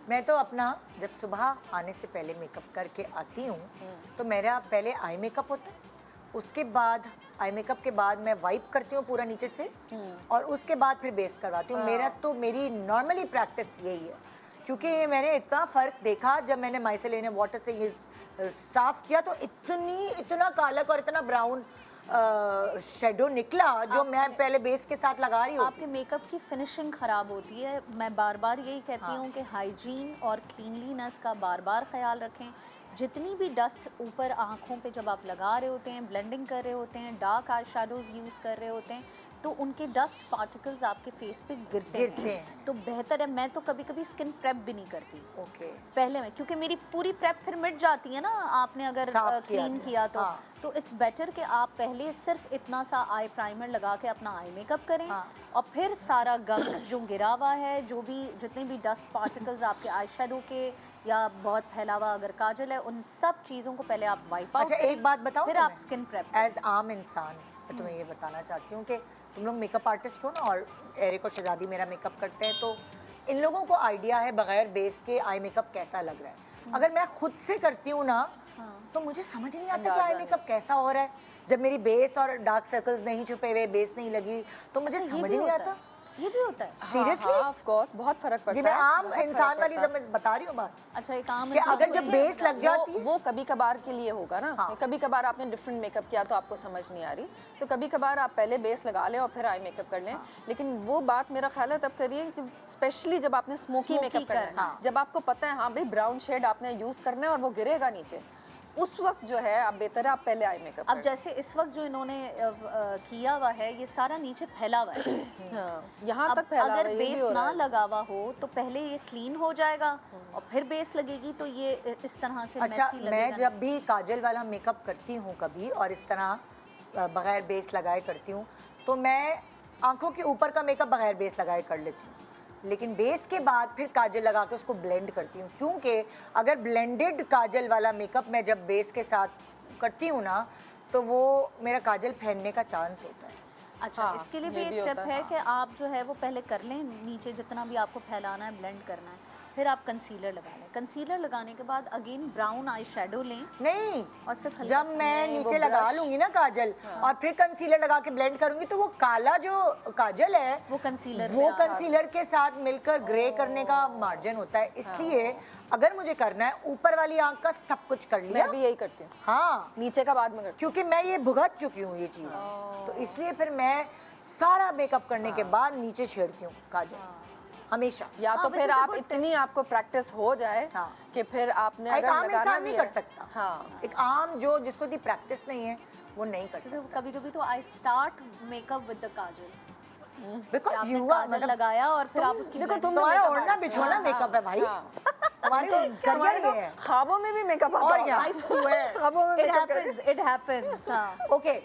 मैं तो अपना जब सुबह आने से पहले मेकअप करके आती हूँ तो मेरा पहले आई मेकअप होता है, उसके बाद आई मेकअप के बाद मैं वाइप करती हूँ पूरा नीचे से और उसके बाद फिर बेस करवाती हूँ। मेरी नॉर्मली प्रैक्टिस यही है, क्योंकि मैंने इतना फ़र्क देखा जब मैंने माइसेलिन वाटर से ये साफ किया तो इतना कालक और इतना ब्राउन शेडो निकला जो मैं पहले बेस के साथ लगा रही हूँ। आपके मेकअप की फिनिशिंग ख़राब होती है। मैं बार बार यही कहती हूँ कि हाइजीन और क्लीनलीनेस का बार बार ख्याल रखें। जितनी भी डस्ट ऊपर आँखों पे जब आप लगा रहे होते हैं, ब्लेंडिंग कर रहे होते हैं, डार्क आई शेडोज़ यूज़ कर रहे होते हैं, तो उनके डस्ट पार्टिकल्स आपके फेस पे गिरते हैं। तो बेहतर है, मैं तो कभी कभी स्किन प्रेप भी नहीं करती पहले में, क्योंकि मेरी पूरी प्रेप फिर मिट जाती है ना, आपने अगर क्लीन किया तो इट्स बेटर कि आप पहले सिर्फ इतना सा आई प्राइमर लगा के अपना आई मेकअप करें और फिर सारा गंद जो गिरा हुआ है, जो भी जितने भी डस्ट पार्टिकल्स आपके आई शेडो के या बहुत फैला हुआ अगर काजल है, उन सब चीज़ों को पहले आप वाइप आउट करें। एक बात बताओ, फिर आप स्किन प्रेप एज आम इंसान मैं तुम्हें ये बताना चाहती हूँ कि तुम लोग मेकअप आर्टिस्ट हो ना, और एरिक और शहजादी मेरा मेकअप करते हैं, तो इन लोगों को आइडिया है बगैर बेस के आई मेकअप कैसा लग रहा है। अगर मैं खुद से करती हूँ ना तो मुझे समझ नहीं आता कि आई मेकअप कैसा हो रहा है। जब मेरी बेस और डार्क सर्कल्स नहीं छुपे हुए, बेस नहीं लगी, तो मुझे समझ नहीं आता। ये भी होता है सीरियसली? ऑफ कोर्स बहुत फर्क पड़ता है। मैं आम इंसान वाली जब मैं बता रही हूँ बात। अच्छा, एक आम कि अगर जब बेस लग जाती है, वो कभी कभार के लिए होगा ना। कभी कभार आपने डिफरेंट मेकअप किया तो आपको समझ नहीं आ रही, तो कभी कभार आप पहले बेस लगा लें और फिर आई मेकअप कर लें। लेकिन वो बात मेरा ख्याल है तब करिए स्पेशली जब आपने स्मोकी मेकअप करना है, जब आपको पता है हाँ भाई ब्राउन शेड आपने यूज करना है और वो गिरेगा नीचे, उस वक्त जो है आप बेहतर है आप पहले आई मेकअप। अब जैसे इस वक्त जो इन्होंने किया हुआ है, ये सारा नीचे फैला हुआ है। यहाँ तक फैला अगर बेस ना लगा हुआ हो तो पहले ये क्लीन हो जाएगा और फिर बेस लगेगी तो ये इस तरह से मेसी लगेगा। मैं जब भी काजल वाला मेकअप करती हूँ कभी और इस तरह बगैर बेस लगाए करती हूँ, तो मैं आंखों के ऊपर का मेकअप बगैर बेस लगाए कर लेती हूँ, लेकिन बेस के बाद फिर काजल लगा के उसको ब्लेंड करती हूँ, क्योंकि अगर ब्लेंडेड काजल वाला मेकअप मैं जब बेस के साथ करती हूँ ना तो वो मेरा काजल फैलने का चांस होता है। अच्छा, इसके लिए भी एक टिप है कि आप जो है वो पहले कर लें नीचे जितना भी आपको फैलाना है, ब्लेंड करना है, फिर आप कंसीलर लगा लें। कंसीलर लगाने के बाद अगेन ब्राउन आई शेडो लें। नहीं, और सिर्फ जब मैं नीचे लगा लूंगी ना काजल और फिर कंसीलर लगा के ब्लेंड करूंगी तो वो काला जो काजल है वो कंसीलर के साथ मिलकर ग्रे करने का मार्जिन होता है। इसलिए अगर मुझे करना है ऊपर वाली आंख का सब कुछ कर लिया। मैं भी यही करती हूँ, हाँ, नीचे का बाद में करती हूँ, क्योंकि मैं ये भुगत चुकी हूँ ये चीज़, तो इसलिए फिर मैं सारा मेकअप करने के बाद नीचे छेड़ती हूँ काजल हमेशा। या तो फिर आप इतनी आपको प्रैक्टिस हो जाए कि फिर आपने अगर आम लगाना इंसान भी नहीं है, कर सकता। हाँ, एक आम जो जिसको इतनी प्रैक्टिस नहीं है वो नहीं कर सकता। कभी कभी तो I start makeup with the kajal, because you kajal लगाया और फिर आप उसकी देखो तुम तुम्हारा ओढ़ना बिछोना मेकअप है भाई, हमारी करियर है। ख्वाबों में भी मेकअप आता है। और क्या? I swear ख्वाबों में it happens. ओके